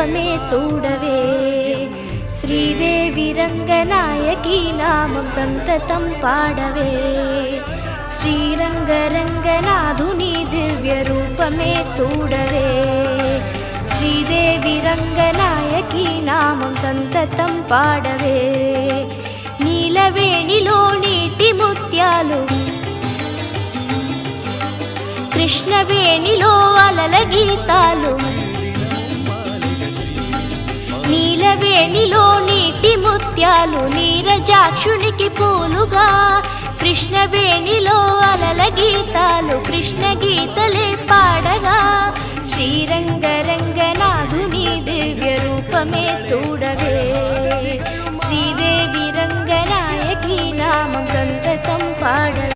రూపమే చూడవే. శ్రీదేవి రంగనాయకి నామం సంతతం పాడవే. శ్రీరంగరంగనాథుని దివ్య రూపమే చూడవే. శ్రీదేవి రంగనాయకి నామం సంతతం పాడవే. నీలవేణిలో నీటి ముత్యాలు, కృష్ణవేణిలో అలల గీతాలు. నీలవేణిలో నీటి ముత్యాలు, నీరజాక్షునికి పూలుగా. కృష్ణవేణిలో అలల గీతాలు, కృష్ణ గీతలే పాడగా. శ్రీరంగరంగనాథుని దివ్య రూపమే చూడవే. శ్రీదేవి రంగనాయకి నామం సంతతం పాడవే.